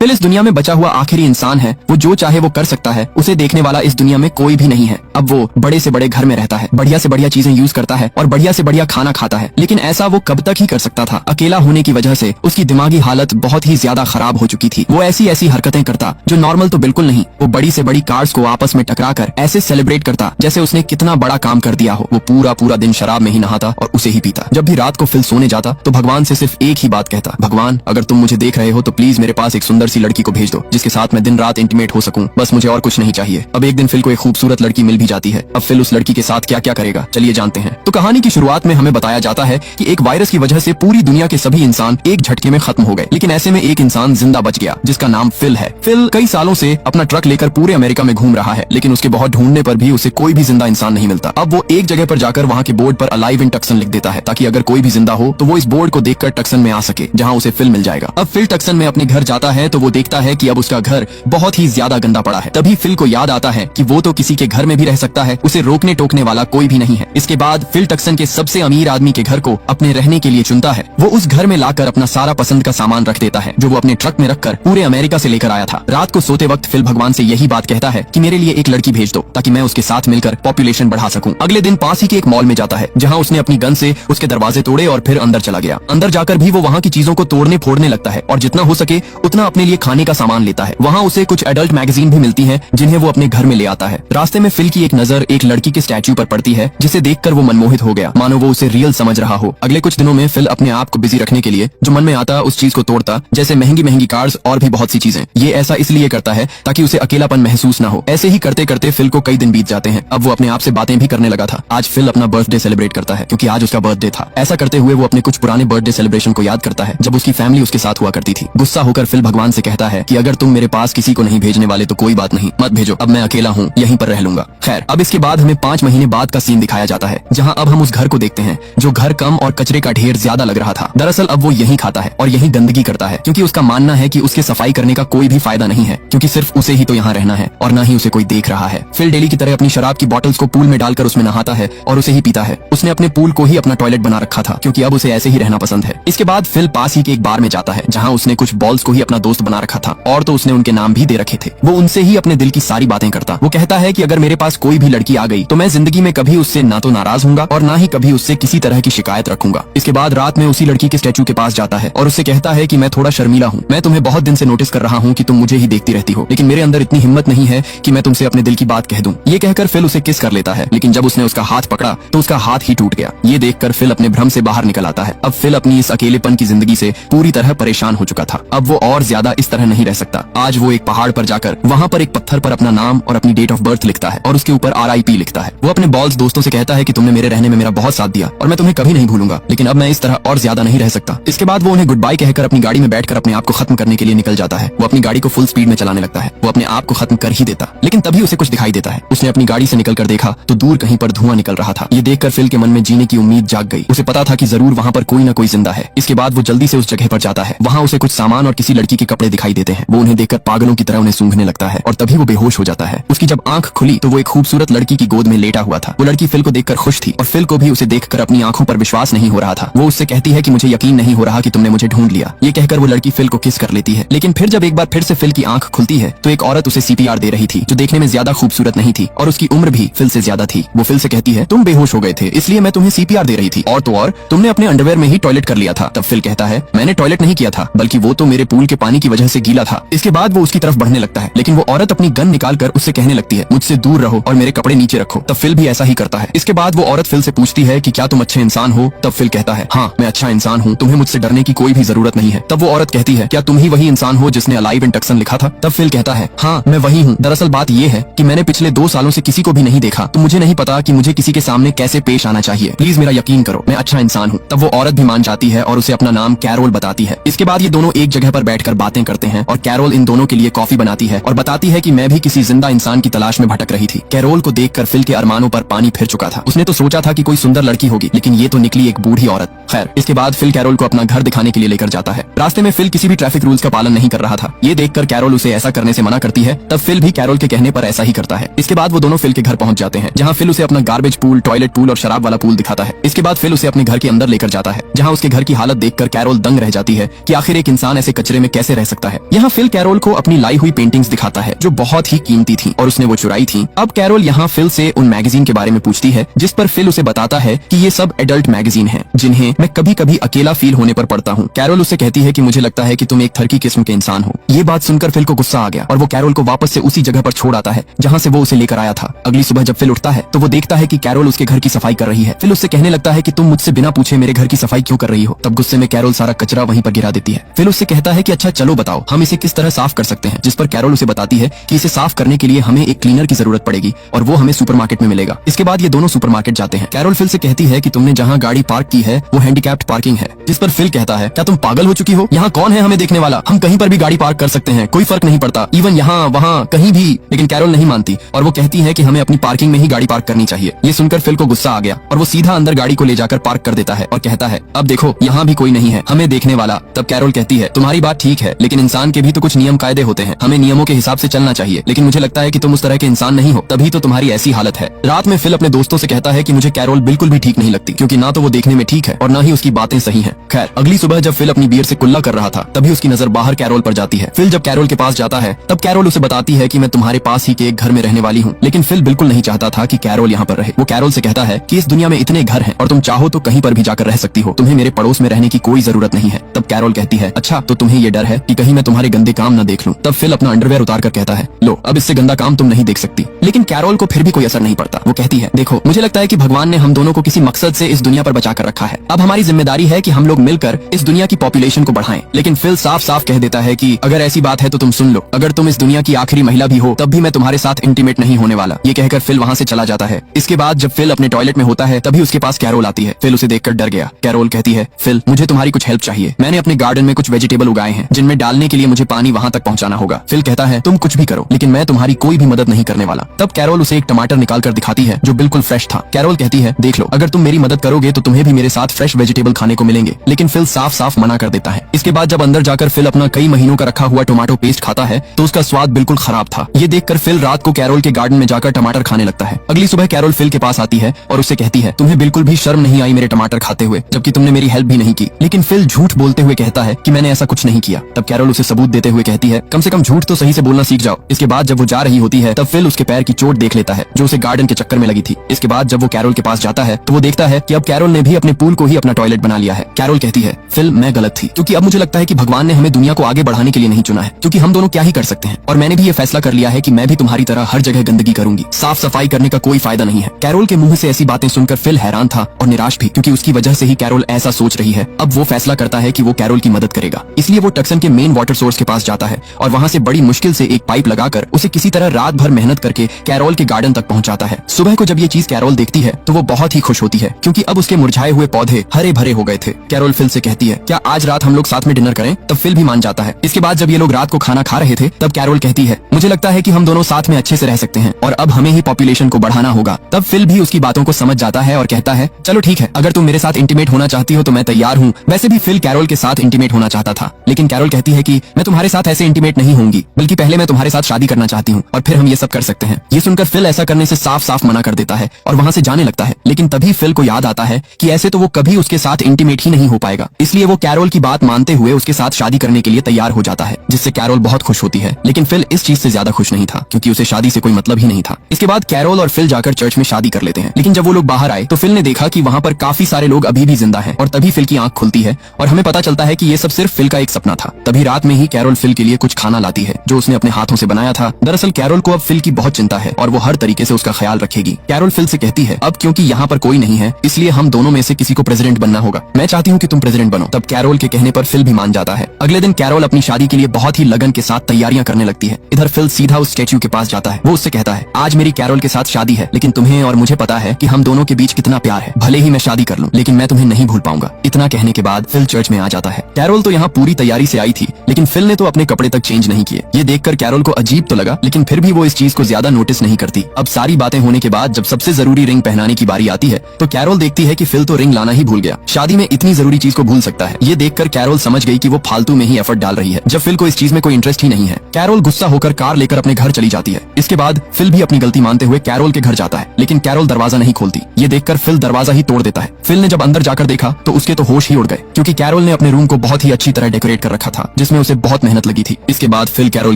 Fill इस दुनिया में बचा हुआ आखिरी इंसान है। वो जो चाहे वो कर सकता है, उसे देखने वाला इस दुनिया में कोई भी नहीं है। अब वो बड़े से बड़े घर में रहता है, बढ़िया से बढ़िया चीजें यूज करता है और बढ़िया से बढ़िया खाना खाता है। लेकिन ऐसा वो कब तक ही कर सकता था? अकेला होने की वजह से उसकी दिमागी हालत बहुत ही ज्यादा खराब हो चुकी थी। वो ऐसी ऐसी हरकतें करता जो नॉर्मल तो बिल्कुल नहीं। वो बड़ी से बड़ी कार्स को आपस में टकरा कर ऐसे सेलिब्रेट करता जैसे उसने कितना बड़ा काम कर दिया हो। वो पूरा पूरा दिन शराब में ही नहाता और उसे ही पीता। जब भी रात को फिल सोने जाता तो भगवान से सिर्फ एक ही बात कहता, भगवान अगर तुम मुझे देख रहे हो तो प्लीज मेरे पास एक सुंदर सी लड़की को भेज दो जिसके साथ मैं दिन रात इंटीमेट हो सकूं। बस मुझे और कुछ नहीं चाहिए। अब एक दिन फिल को एक खूबसूरत लड़की मिल भी जाती है। अब फिल उस लड़की के साथ क्या क्या करेगा, चलिए जानते हैं। तो कहानी की शुरुआत में हमें बताया जाता है कि एक वायरस की वजह से पूरी दुनिया के सभी इंसान एक झटके में खत्म हो गए, लेकिन ऐसे में एक इंसान जिंदा बच गया जिसका नाम फिल है। फिल कई सालों से अपना ट्रक लेकर पूरे अमेरिका में घूम रहा है, लेकिन उसके बहुत ढूंढने पर भी उसे कोई भी जिंदा इंसान नहीं मिलता। अब वो एक जगह पर जाकर वहाँ के बोर्ड पर अलाइव इन टक्सन लिख देता है ताकि अगर कोई भी जिंदा हो तो वो इस बोर्ड को देखकर टक्सन में आ सके जहाँ उसे फिल मिल जाएगा। अब फिल टक्सन में अपने घर जाता है तो वो देखता है कि अब उसका घर बहुत ही ज्यादा गंदा पड़ा है। तभी फिल को याद आता है कि वो तो किसी के घर में भी रह सकता है, उसे रोकने टोकने वाला कोई भी नहीं है। इसके बाद फिल टक्सन के सबसे अमीर आदमी के घर को अपने रहने के लिए चुनता है। वो उस घर में लाकर अपना सारा पसंद का सामान रख देता है जो वो अपने ट्रक में रखकर पूरे अमेरिका से लेकर आया था। रात को सोते वक्त फिल भगवान से यही बात कहता है कि मेरे लिए एक लड़की भेज दो ताकि मैं उसके साथ मिलकर पॉपुलेशन बढ़ा सकूं। अगले दिन पास ही के एक मॉल में जाता है जहाँ उसने अपनी गन से उसके दरवाजे तोड़े और फिर अंदर चला गया। अंदर जाकर भी वो वहाँ की चीजों को तोड़ने फोड़ने लगता है और जितना हो सके उतना अपने लिए खाने का सामान लेता है। वहाँ उसे कुछ एडल्ट मैगजीन भी मिलती हैं जिन्हें वो अपने घर में ले आता है। रास्ते में फिल की एक नजर एक लड़की के स्टैच्यू पर पड़ती है जिसे देखकर वो मनमोहित हो गया, मानो वो उसे रियल समझ रहा हो। अगले कुछ दिनों में फिल अपने आप को बिजी रखने के लिए जो मन में आता उस चीज को तोड़ता, जैसे महंगी महंगी कार्स और भी बहुत सी चीजें। ये ऐसा इसलिए करता है ताकि उसे अकेलापन महसूस न हो। ऐसे ही करते करते फिल को कई दिन बीत जाते हैं। अब वो अपने आप से बातें भी करने लगा था। आज फिल अपना बर्थडे सेलिब्रेट करता है क्योंकि आज उसका बर्थडे था। ऐसा करते हुए वो अपने कुछ पुराने बर्थडे सेलिब्रेशन को याद करता है जब उसकी फैमिली उसके साथ हुआ करती थी। गुस्सा होकर फिल भगवान से कहता है कि अगर तुम मेरे पास किसी को नहीं भेजने वाले तो कोई बात नहीं, मत भेजो, अब मैं अकेला हूँ, यहीं पर रह लूंगा। खैर, अब इसके बाद हमें 5 महीने बाद का सीन दिखाया जाता है जहाँ अब हम उस घर को देखते हैं जो घर कम और कचरे का ढेर ज्यादा लग रहा था। दरअसल अब वो यहीं खाता है और यहीं गंदगी करता है क्योंकि उसका मानना है कि उसके सफाई करने का कोई भी फायदा नहीं है क्योंकि सिर्फ उसे ही तो यहाँ रहना है और न ही उसे कोई देख रहा है। फिल डेली की तरह अपनी शराब की बॉटल्स को पूल में डालकर उसमें नहाता है और उसे ही पीता है। उसने अपने पूल को ही अपना टॉयलेट बना रखा था क्योंकि अब उसे ऐसे ही रहना पसंद है। इसके बाद फिल पास ही के एक बार में जाता है जहाँ उसने कुछ बॉल्स को ही अपना दोस्त बना रखा था और तो उसने उनके नाम भी दे रखे थे। वो उनसे ही अपने दिल की सारी बातें करता। वो कहता है कि अगर मेरे पास कोई भी लड़की आ गई तो मैं जिंदगी में कभी उससे ना तो नाराज हूँगा और ना ही कभी उससे किसी तरह की शिकायत रखूंगा। इसके बाद रात में उसी लड़की के स्टैचू के पास जाता है और उससे कहता है कि मैं थोड़ा शर्मीला हूँ, मैं तुम्हें बहुत दिन से नोटिस कर रहा हूँ कि तुम मुझे ही देखती रहती हो, लेकिन मेरे अंदर इतनी हिम्मत नहीं है कि मैं तुमसे अपने दिल की बात कह दूं। ये कहकर फिल उसे किस कर लेता है, लेकिन जब उसने उसका हाथ पकड़ा तो उसका हाथ ही टूट गया। ये देखकर फिल अपने भ्रम से बाहर निकल आता है। अब फिल अपनी इस अकेलेपन की जिंदगी से पूरी तरह परेशान हो चुका था। अब वो और ज्यादा इस तरह नहीं रह सकता। आज वो एक पहाड़ पर जाकर वहाँ पर एक पत्थर पर अपना नाम और अपनी डेट ऑफ बर्थ लिखता है और उसके ऊपर RIP लिखता है। वो अपने बॉल्स दोस्तों से कहता है कि तुमने मेरे रहने में मेरा बहुत साथ दिया और मैं तुम्हें कभी नहीं भूलूंगा, लेकिन अब मैं इस तरह और ज्यादा नहीं रह सकता। इसके बाद वो उन्हें गुड बाय कहकर अपनी गाड़ी में बैठकर अपने आप को खत्म करने के लिए निकल जाता है। वो अपनी गाड़ी को फुल स्पीड में चलाने लगता है। वो अपने आप को खत्म कर ही देता, लेकिन तभी उसे कुछ दिखाई देता है। उसने अपनी गाड़ी से निकलकर देखा तो दूर कहीं पर धुआं निकल रहा था। ये देखकर फिल के मन में जीने की उम्मीद जाग गई। उसे पता था कि जरूर वहाँ पर कोई न कोई जिंदा है। इसके बाद वो जल्दी से उस जगह पर जाता है। वहाँ उसे कुछ सामान और किसी लड़की के कपड़े दिखाई देते हैं। वो उन्हें देखकर पागलों की तरह उन्हें सूंघने लगता है और तभी वो बेहोश हो जाता है। उसकी जब आंख खुली तो वो एक खूबसूरत लड़की की गोद में लेटा हुआ था। वो लड़की फिल को देखकर खुश थी और फिल को भी उसे देखकर अपनी आंखों पर विश्वास नहीं हो रहा था। वो उससे कहती है कि मुझे यकीन नहीं हो रहा कि तुमने मुझे ढूंढ लिया। ये कहकर वो लड़की फिल को किस कर लेती है, लेकिन फिर जब एक बार फिर से फिल की आंख खुलती है तो एक औरत उसे CPR दे रही थी जो देखने में ज्यादा खूबसूरत नहीं थी और उसकी उम्र भी फिल से ज्यादा थी। वो फिल से कहती है तुम बेहोश हो गए थे इसलिए मैं तुम्हें CPR दे रही थी और तो और तुमने अपने अंडरवेयर में ही टॉयलेट कर लिया था। तब फिल कहता है मैंने टॉयलेट नहीं किया था बल्कि वो तो मेरे पूल के पानी की वजह से गीला था। इसके बाद वो उसकी तरफ बढ़ने लगता है, लेकिन वो औरत अपनी गन निकालकर उससे कहने लगती है मुझसे दूर रहो और मेरे कपड़े नीचे रखो। तब फिल भी ऐसा ही करता है। इसके बाद वो औरत फिल से पूछती है कि क्या तुम अच्छे इंसान हो? तब फिल कहता है हाँ मैं अच्छा इंसान हूँ, तुम्हें मुझसे डरने की कोई भी जरूरत नहीं है। तब वो औरत कहती है क्या तुम ही वही इंसान हो जिसने अलाइव इन टक्सन लिखा था? तब फिल कहता है हाँ मैं वही हूँ। दरअसल बात ये है कि मैंने पिछले 2 सालों से किसी को भी नहीं देखा तो मुझे नहीं पता कि मुझे किसी के सामने कैसे पेश आना चाहिए। प्लीज मेरा यकीन करो, मैं अच्छा इंसान हूँ। तब वो औरत भी मान जाती है और उसे अपना नाम कैरोल बताती है। इसके बाद ये दोनों एक जगह पर बैठकर बातें करते हैं और कैरोल इन दोनों के लिए कॉफी बनाती है और बताती है कि मैं भी किसी जिंदा इंसान की तलाश में भटक रही थी। कैरोल को देखकर फिल के अरमानों पर पानी फिर चुका था। उसने तो सोचा था कि कोई सुंदर लड़की होगी, लेकिन ये तो निकली एक बूढ़ी औरत। खैर, इसके बाद फिल कैरोल को अपना घर दिखाने के लिए लेकर जाता है। रास्ते में फिल किसी भी ट्रैफिक रूल्स का पालन नहीं कर रहा था। ये देखकर कैरोल उसे ऐसा करने से मना करती है। तब फिल भी कैरोल के कहने पर ऐसा ही करता है। इसके बाद वो दोनों फिल के घर पहुंच जाते हैं जहाँ फिल उसे अपना गार्बेज पूल, टॉयलेट पूल और शराब वाला पूल दिखाता है। इसके बाद फिल उसे अपने घर के अंदर लेकर जाता है जहाँ उसके घर की हालत देखकर कैरोल दंग रह जाती है कि आखिर एक इंसान ऐसे कचरे में कैसे रह सकता है। यहाँ फिल कैरोल को अपनी लाई हुई पेंटिंग्स दिखाता है जो बहुत ही कीमती थी और उसने वो चुराई थी। अब कैरोल यहाँ फिल से उन मैगजीन के बारे में पूछती है जिस पर फिल उसे बताता है कि ये सब एडल्ट मैगजीन हैं जिन्हें मैं कभी कभी अकेला फील होने पर पढ़ता हूँ। कैरोल उससे कहती है कि मुझे लगता है कि तुम एक थर्की किस्म के इंसान हो। ये बात सुनकर फिल को गुस्सा आ गया और वो कैरोल को वापस से उसी जगह पर छोड़ आता है जहाँ से वो उसे लेकर आया था। अगली सुबह जब फिल उठता है तो वो देखता है कि कैरोल उसके घर की सफाई कर रही है। फिल उससे कहने लगता है कि तुम मुझसे बिना पूछे मेरे घर की सफाई क्यों कर रही हो। तब गुस्से में कैरोल सारा कचरा वहीं पर गिरा देती है। फिल उससे कहता है कि अच्छा चलो बताओ हम इसे किस तरह साफ कर सकते हैं, जिस पर कैरोल उसे बताती है कि इसे साफ करने के लिए हमें एक क्लीनर की जरूरत पड़ेगी और वो हमें सुपरमार्केट में मिलेगा। इसके बाद ये दोनों सुपरमार्केट जाते हैं। कैरोल फिल से कहती है कि तुमने जहाँ गाड़ी पार्क की है वो हैंडीकैप्ड पार्किंग है, जिस पर फिल कहता है क्या तुम पागल हो चुकी हो, यहाँ कौन है हमें देखने वाला, हम कहीं पर भी गाड़ी पार्क कर सकते हैं, कोई फर्क नहीं पड़ता, इवन यहाँ वहाँ कहीं भी। लेकिन कैरोल नहीं मानती और वो कहती है कि हमें अपनी पार्किंग में ही गाड़ी पार्क करनी चाहिए। ये सुनकर फिल को गुस्सा आ गया और वो सीधा अंदर गाड़ी को ले जाकर पार्क कर देता है और कहता है अब देखो यहाँ भी कोई नहीं है हमें देखने वाला। तब कैरोल कहती है तुम्हारी बात ठीक है लेकिन इंसान के भी तो कुछ नियम कायदे होते हैं, हमें नियमों के हिसाब से चलना चाहिए, लेकिन मुझे लगता है कि तुम उस तरह के इंसान नहीं हो, तभी तो तुम्हारी ऐसी हालत है। रात में फिल अपने दोस्तों से कहता है कि मुझे कैरोल बिल्कुल भी ठीक नहीं लगती क्योंकि ना तो वो देखने में ठीक है और ना ही उसकी बातें सही हैं। खैर अगली सुबह जब फिल अपनी बियर से कुल्ला कर रहा था तभी उसकी नजर बाहर कैरोल पर जाती है। फिल जब कैरोल के पास जाता है तब कैरोल उसे बताती है कि मैं तुम्हारे पास ही के एक घर में रहने वाली हूँ, लेकिन फिल बिल्कुल नहीं चाहता था कि कैरोल यहाँ पर रहे। वो कैरोल से कहता है कि इस दुनिया में इतने घर हैं और तुम चाहो तो कहीं पर भी जाकर रह सकती हो, तुम्हें मेरे पड़ोस में रहने की कोई जरूरत नहीं है। तब कैरोल कहती है अच्छा तो तुम्हें ये डर है कि कहीं मैं तुम्हारे गंदे काम न देख लूं। तब फिल अपना अंडरवेयर उतार कर कहता है लो अब इससे गंदा काम तुम नहीं देख सकती। लेकिन कैरोल को फिर भी कोई असर नहीं पड़ता। वो कहती है देखो मुझे लगता है कि भगवान ने हम दोनों को किसी मकसद से इस दुनिया पर बचा कर रखा है, अब हमारी जिम्मेदारी है कि हम लोग मिलकर इस दुनिया की पॉपुलेशन को बढ़ाएं। लेकिन फिल साफ साफ कह देता है कि अगर ऐसी बात है तो तुम सुन लो, अगर तुम इस दुनिया की आखिरी महिला भी हो तब भी मैं तुम्हारे साथ इंटीमेट नहीं होने वाला। ये कहकर फिल वहाँ से चला जाता है। इसके बाद जब फिल अपने टॉयलेट में होता है तभी उसके पास कैरोल आती है। फिल उसे देखकर डर गया। कैरोल कहती है फिल मुझे तुम्हारी कुछ हेल्प चाहिए, मैंने अपने गार्डन में कुछ वेजिटेबल उगाए हैं जिनमें डालने के लिए मुझे पानी वहाँ तक पहुँचाना होगा। फिल कहता है तुम कुछ भी करो लेकिन मैं तुम्हारी कोई भी मदद नहीं करने वाला। तब कैरोल उसे एक टमाटर निकाल कर दिखाती है जो बिल्कुल फ्रेश था। कैरोल कहती है देख लो अगर तुम मेरी मदद करोगे तो तुम्हें भी मेरे साथ फ्रेश वेजिटेबल खाने को मिलेंगे, लेकिन फिल साफ साफ मना कर देता है। इसके बाद जब अंदर जाकर फिल अपना कई महीनों का रखा हुआ टोमेटो पेस्ट खाता है तो उसका स्वाद बिल्कुल खराब था। ये देखकर फिल रात को कैरोल के गार्डन में जाकर टमाटर खाने लगता है। अगली सुबह कैरोल फिल के पास आती है और उससे कहती है तुम्हें बिल्कुल भी शर्म नहीं आई मेरे टमाटर खाते हुए, जबकि तुमने मेरी हेल्प भी नहीं की। लेकिन फिल झूठ बोलते हुए कहता है कि मैंने ऐसा कुछ नहीं किया। तब कैरोल उसे सबूत देते हुए कहती है कम से कम झूठ तो सही से बोलना सीख जाओ। इसके बाद जब वो जा रही होती है तब फिल उसके पैर की चोट देख लेता है जो उसे गार्डन के चक्कर में लगी थी। इसके बाद जब वो कैरोल के पास जाता है तो वो देखता है कि अब कैरोल ने भी अपने पूल को ही अपना टॉयलेट बना लिया है। कैरोल कहती है फिल मैं गलत थी क्योंकि अब मुझे लगता है कि भगवान ने हमें दुनिया को आगे बढ़ाने के लिए नहीं चुना है, क्योंकि हम दोनों क्या ही कर सकते हैं और मैंने भी ये फैसला कर लिया है कि मैं भी तुम्हारी तरह हर जगह गंदगी करूंगी, साफ सफाई करने का कोई फायदा नहीं है। कैरोल के मुंह से ऐसी बातें सुनकर फिल हैरान था और निराश भी, क्योंकि उसकी वजह से ही कैरोल ऐसा सोच रही है। अब वो फैसला करता है कि वो कैरोल की मदद करेगा, इसलिए वो टक्सन के मेन वाटर सोर्स के पास जाता है और वहाँ से बड़ी मुश्किल से एक पाइप लगाकर उसे किसी तरह रात भर मेहनत करके कैरोल के गार्डन तक पहुँचाता है। सुबह को जब ये चीज कैरोल देखती है तो वो बहुत ही खुश होती है क्योंकि अब उसके मुरझाए हुए पौधे हरे भरे हो गए थे। कैरोल फिल से कहती है क्या आज रात हम लोग साथ में डिनर करें? तब फिल भी मान जाता है। इसके बाद जब ये लोग रात को खाना खा रहे थे तब कैरोल कहती है मुझे लगता है कि हम दोनों साथ में अच्छे से रह सकते हैं और अब हमें ही पॉपुलेशन को बढ़ाना होगा। तब फिल भी उसकी बातों को समझ जाता है और कहता है चलो ठीक है, अगर तुम मेरे साथ इंटीमेट होना चाहती हो तो मैं तैयार हूँ। वैसे भी फिल कैरोल के साथ इंटीमेट होना चाहता था, लेकिन कैरोल कहती है कि मैं तुम्हारे साथ ऐसे इंटीमेट नहीं होंगी, बल्कि पहले मैं तुम्हारे साथ शादी करना चाहती हूँ और फिर हम ये सब कर सकते हैं। ये सुनकर फिल ऐसा करने से साफ साफ मना कर देता है और वहाँ से जाने लगता है। लेकिन तभी फिल को याद आता है कि ऐसे तो वो कभी उसके साथ इंटीमेट ही नहीं हो पाएगा, इसलिए वो कैरोल की बात मानते हुए उसके साथ शादी करने के लिए तैयार हो जाता है, जिससे कैरोल बहुत खुश होती है। लेकिन फिल इस चीज से ज्यादा खुश नहीं था क्योंकि उसे शादी से कोई मतलब ही नहीं था। इसके बाद कैरोल और फिल जाकर चर्च में शादी कर लेते हैं। लेकिन जब वो लोग बाहर आए तो फिल ने देखा कि वहाँ पर काफी सारे लोग अभी भी जिंदा हैं और तभी फिल की आंख खुलती है और हमें पता चलता है कि ये सब सिर्फ फिल का एक सपना था। तभी रात में ही कैरोल फिल के लिए कुछ खाना लाती है जो उसने अपने हाथों से बनाया था। दरअसल कैरोल को अब फिल की बहुत चिंता है और वो हर तरीके से उसका ख्याल रखेगी। कैरोल फिल से कहती है अब क्योंकि यहाँ पर कोई नहीं है इसलिए हम दोनों में से किसी को प्रेसिडेंट बनना होगा, मैं चाहती हूँ कि तुम प्रेसिडेंट बनो। तब कैरोल के कहने पर फिल भी मान जाता है। अगले दिन कैरोल अपनी शादी के लिए बहुत ही लगन के साथ तैयारियां करने लगती है। इधर फिल सीधा उस स्टैच्यू के पास जाता है। वो उससे कहता है आज मेरी कैरोल के साथ शादी है, लेकिन तुम्हें और मुझे पता है कि हम दोनों के बीच कितना प्यार है, भले ही मैं शादी कर लूं लेकिन मैं तुम्हें नहीं भूल पाऊंगा। इतना कहने के बाद फिल चर्च में आ जाता है। कैरोल तो यहाँ पूरी तैयारी से आई थी लेकिन फिल ने तो अपने कपड़े तक चेंज नहीं किए। ये देखकर कैरोल को अजीब तो लगा लेकिन फिर भी वो इस चीज को ज्यादा नोटिस नहीं करती। अब सारी बातें होने के बाद जब सबसे जरूरी रिंग पहनाने की बारी आती है तो कैरोल देखती है कि फिल तो रिंग लाना ही भूल गया। शादी में इतनी जरूरी चीज को भूल सकता है। ये देखकर कैरोल समझ गई कि वो फालतू में ही एफर्ट डाल रही है जब फिल को इस चीज में कोई इंटरेस्ट ही नहीं है। कैरोल गुस्सा होकर कार लेकर अपने घर चली जाती है। इसके बाद फिल भी अपनी गलती मानते हुए कैरोल के घर जाता है, लेकिन कैरोल दरवाजा नहीं खोलती। ये देखकर फिल दरवाजा ही तोड़ देता है। फिल ने जब अंदर जाकर देखा तो उसके तो होश ही उड़ गए क्योंकि कैरोल ने अपने रूम को बहुत ही अच्छी तरह डेकोरेट कर रखा था। जिसमें उसे बहुत मेहनत लगी थी। इसके बाद फिल कैरोल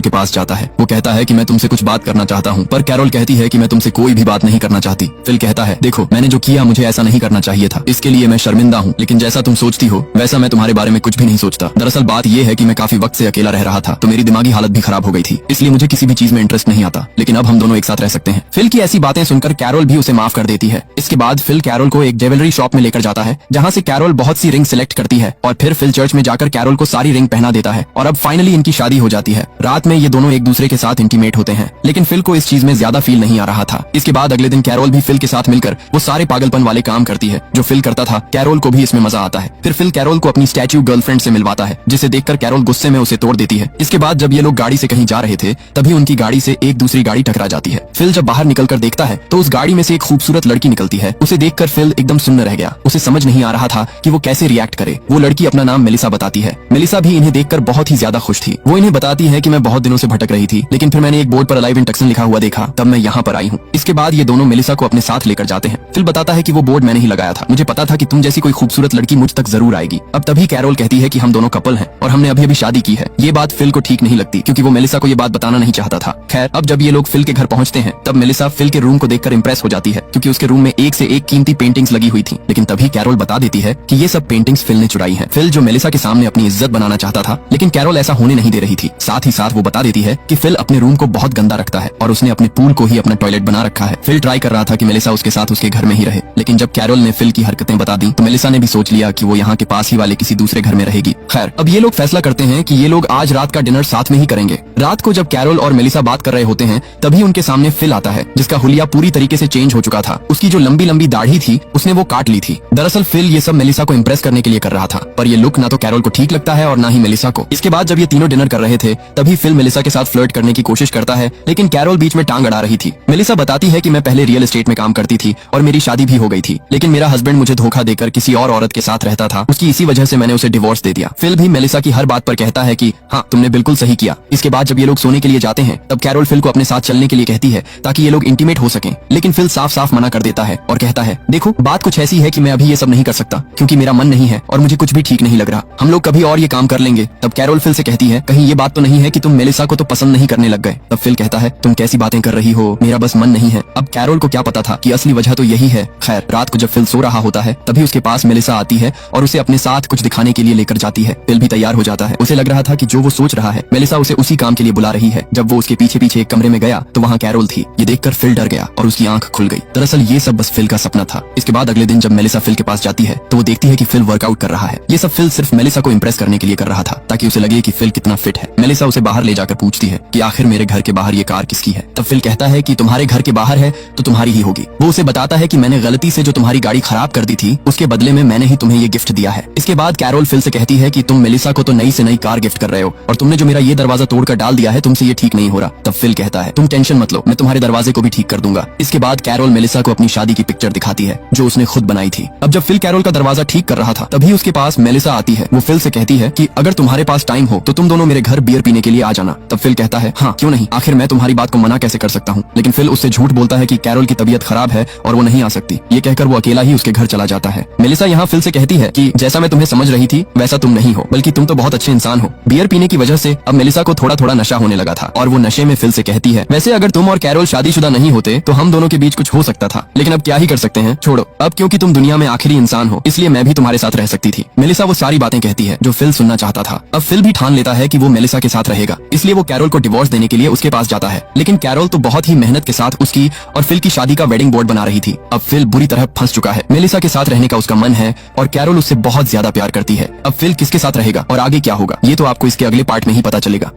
के पास जाता है। वो कहता है कि मैं तुमसे कुछ बात करना चाहता हूँ, पर कैरोल कहती है कि मैं तुमसे कोई भी बात नहीं करना चाहती। फिल कहता है, देखो मैंने जो किया मुझे ऐसा नहीं करना चाहिए था, इसके लिए मैं शर्मिंदा हूँ, लेकिन जैसा तुम सोचती हो वैसा मैं तुम्हारे बारे में कुछ भी नहीं सोचता। दरअसल बात यह है कि मैं काफी वक्त से अकेला रह रहा था, तो मेरी दिमागी हालत भी खराब हो गई थी, इसलिए मुझे किसी भी चीज में इंटरेस्ट नहीं आता, लेकिन अब हम दोनों एक साथ रह सकते हैं। फिल की ऐसी बातें सुनकर कैरोल भी उसे माफ कर देती है। इसके बाद फिल कैरोल को एक ज्वेलरी शॉप में लेकर जाता है, जहाँ से कैरोल बहुत सी रिंग सिलेक्ट करती है और फिर फिल चर्च में जाकर कैरोल को सारी रिंग पहना देता है और अब फाइनली इनकी शादी हो जाती है। रात में ये दोनों एक दूसरे के साथ इंटीमेट होते हैं, लेकिन फिल को इस चीज में ज्यादा फील नहीं आ रहा था। इसके बाद अगले दिन कैरोल भी फिल के साथ मिलकर वो सारे पागलपन वाले काम करती है जो फिल करता था। कैरोल को भी इसमें मजा आता है। फिर फिल कैरोल को अपनी स्टैच्यू गर्लफ्रेंड से मिलवाता है, जिसे देखकर कैरोल गुस्से में उसे तोड़ देती है। इसके बाद जब ये लोग गाड़ी से कहीं जा रहे थे, तभी उनकी गाड़ी से एक दूसरी गाड़ी टकरा जाती है। फिल जब बाहर निकलकर देखता है तो उस गाड़ी में से एक खूबसूरत लड़की निकलती है। उसे देखकर फिल एकदम सुन्न रह गया। उसे समझ नहीं आ रहा था कि वो कैसे रिएक्ट करे। वो लड़की अपना नाम मेलिसा बताती है। मेलिसा भी इन्हें देखकर बहुत ही ज्यादा खुश थी। वो इन्हें बताती है कि मैं बहुत दिनों से भटक रही थी, लेकिन फिर मैंने एक बोर्ड पर अलाइव इन टक्सन लिखा हुआ देखा, तब मैं यहाँ पर आई हूँ। इसके बाद ये दोनों मेलिसा को अपने साथ लेकर जाते हैं। फिल बताता है कि वो बोर्ड मैंने ही लगाया था, मुझे पता था कि तुम जैसी कोई खूबसूरत लड़की मुझ तक जरूर आएगी। अब तभी कैरोल कहती है कि हम दोनों कपल हैं और हमने अभी अभी शादी की है। ये बात फिल को ठीक नहीं लगती, क्योंकि वो मेलिसा को ये बात बताना नहीं चाहता था। खैर, अब जब ये लोग फिल के घर पहुंचते हैं, तब मेलिसा फिल के रूम को देखकर इंप्रेस हो जाती है, क्योंकि उसके रूम में एक से एक कीमती पेंटिंग्स लगी हुई थी। लेकिन तभी कैरोल बता देती है कि ये सब पेंटिंग्स फिल ने चुराई हैं। फिल जो मेलिसा के सामने अपनी इज्जत बनाना चाहता था, लेकिन कैरोल ऐसा होने नहीं दे रही थी। साथ ही साथ वो बता देती है कि फिल अपने रूम को बहुत गंदा रखता है और उसने अपने पूल को ही अपना टॉयलेट बना रखा है। फिल ट्राई कर रहा था कि मेलिसा उसके साथ उसके घर में ही रहे, लेकिन जब कैरोल ने फिल की हरकतें बता दी तो मेलिसा ने भी सोच लिया कि वो यहाँ के पास ही वाले किसी दूसरे घर में रहेगी। खैर, अब ये लोग फैसला करते हैं कि ये लोग आज रात का डिनर साथ में ही करेंगे। रात को जब कैरोल और मेलिसा बात कर रहे होते हैं, तभी उनके सामने फिल आता है, जिसका हुलिया पूरी तरीके से चेंज हो चुका था। उसकी जो लंबी लंबी दाढ़ी थी उसने वो काट ली थी। दरअसल फिल ये सब मेलिसा को इम्प्रेस करने के लिए कर रहा था, पर ये लुक ना तो कैरोल को ठीक लगता है और ना ही मेलिसा को। इसके बाद जब ये तीनों डिनर कर रहे थे, तभी फिल मेलिसा के साथ फ्लर्ट करने की कोशिश करता है, लेकिन कैरोल बीच में टांग अड़ा रही थी। मेलिसा बताती है कि मैं पहले रियल एस्टेट में काम करती थी और मेरी शादी भी हो गई थी, लेकिन मेरा हस्बैंड मुझे धोखा देकर किसी और औरत के साथ रहता था, उसकी इसी वजह से मैंने उसे डिवोर्स दे दिया। फिल भी मेलिसा की हर बात पर कहता है कि हाँ, तुमने बिल्कुल सही किया। इसके बाद जब ये लोग सोने के लिए जाते हैं, तब कैरोल फिल को अपने साथ चलने के लिए कहती है ताकि ये लोग इंटीमेट हो सकें, लेकिन फिल साफ साफ मना कर देता है और कहता है, देखो बात कुछ ऐसी है कि मैं अभी ये सब नहीं कर सकता, क्योंकि मेरा मन नहीं है और मुझे कुछ भी ठीक नहीं लग रहा। हम लोग कभी और ये काम कर लेंगे। तब कैरोल फिल से कहती है, कहीं ये बात तो नहीं है कि तुम मेलिसा को तो पसंद नहीं करने लग गए। तब फिल कहता है, तुम कैसी बातें कर रही हो, मेरा बस मन नहीं है। अब कैरोल को क्या पता था कि असली वजह तो यही है। खैर, रात को जब फिल सो रहा होता है, तभी उसके पास मेलिसा आती है और उसे अपने साथ कुछ दिखाने के लिए लेकर जाती है। फिल भी तैयार हो जाता है। उसे लग रहा था कि जो वो सोच रहा है, मेलिसा उसे उसी काम के लिए बुला रही है। जब वो उसके पीछे पीछे एक कमरे में गया तो वहाँ कैरोल थी। ये देखकर फिल डर गया और उसकी आंख खुल गई। दरअसल ये सब बस फिल का सपना था। इसके बाद अगले दिन जब मेलिसा फिल के पास जाती है, तो वो देखती है कि फिल वर्कआउट कर रहा है। ये सब फिल सिर्फ मेलिसा को इम्प्रेस करने के लिए कर रहा था, ताकि उसे लगे कि फिल कितना फिट है। मेलिसा उसे बाहर ले जाकर पूछती है कि आखिर मेरे घर के बाहर ये कार किसकी है। तब फिल कहता है कि तुम्हारे घर के बाहर है तो तुम्हारी ही होगी। वो उसे बताता है कि मैंने गलती से जो तुम्हारी गाड़ी खराब कर दी थी, उसके बदले में मैंने ही तुम्हें ये गिफ्ट दिया है। इसके बाद कैरोल फिल से कहती है कि तुम मेलिसा को तो नई से नई कार गिफ्ट कर रहे हो और तुमने जो मेरा ये दरवाजा तोड़कर डाल दिया है, तुमसे ये ठीक नहीं हो रहा। तब फिल कहता है, तुम टेंशन मत लो, मैं तुम्हारे दरवाजे को भी ठीक कर दूंगा। इसके बाद कैरोल मेलिसा को अपनी शादी की पिक्चर दिखाती है जो उसने खुद बनाई थी। अब जब फिल कैरोल का दरवाजा ठीक कर रहा था, तभी उसके पास मेलिसा आती है। वो फिल से कहती है कि अगर तुम्हारे पास टाइम हो तो तुम दोनों मेरे घर बियर पीने के लिए आ जाना। तब फिल कहता है, हाँ क्यों नहीं, आखिर मैं तुम्हारी बात को मना कैसे कर सकता हूँ। लेकिन फिल उससे झूठ बोलता है कि कैरोल की तबीयत खराब है और वो नहीं आ सकती। ये कहकर वो अकेला ही उसके घर चला जाता है। मेलिसा यहाँ फिल से कहती है कि जैसा मैं तुम्हें समझ रही थी वैसा तुम नहीं हो, बल्कि तुम तो बहुत अच्छे इंसान हो। बियर पीने की वजह से अब मेलिसा को थोड़ा थोड़ा नशा होने लगा था और वो नशे में फिल से कहती है, वैसे अगर तुम और कैरोल शादीशुदा नहीं होते तो हम दोनों के बीच कुछ हो सकता था, लेकिन अब क्या ही कर सकते हैं, छोड़ो। अब क्योंकि तुम दुनिया में आखिरी इंसान हो, इसलिए मैं भी तुम्हारे साथ रह सकती थी। मेलिसा वो सारी बातें कहती है जो फिल सुनना चाहता था। अब फिल भी ठान लेता है कि वो मेलिसा के साथ रहेगा, इसलिए वो कैरोल को डिवोर्स देने के लिए उसके पास जाता है। लेकिन कैरोल तो बहुत ही मेहनत के साथ उसकी और फिल की शादी का वेडिंग बोर्ड बना रही थी। अब फिल बुरी तरह फंस चुका है। मेलिसा के साथ रहने का उसका मन है और कैरोल उससे बहुत ज्यादा प्यार करती है। अब फिल किसके साथ रहेगा और आगे क्या होगा, ये तो आपको इसके अगले पार्ट में ही पता चलेगा।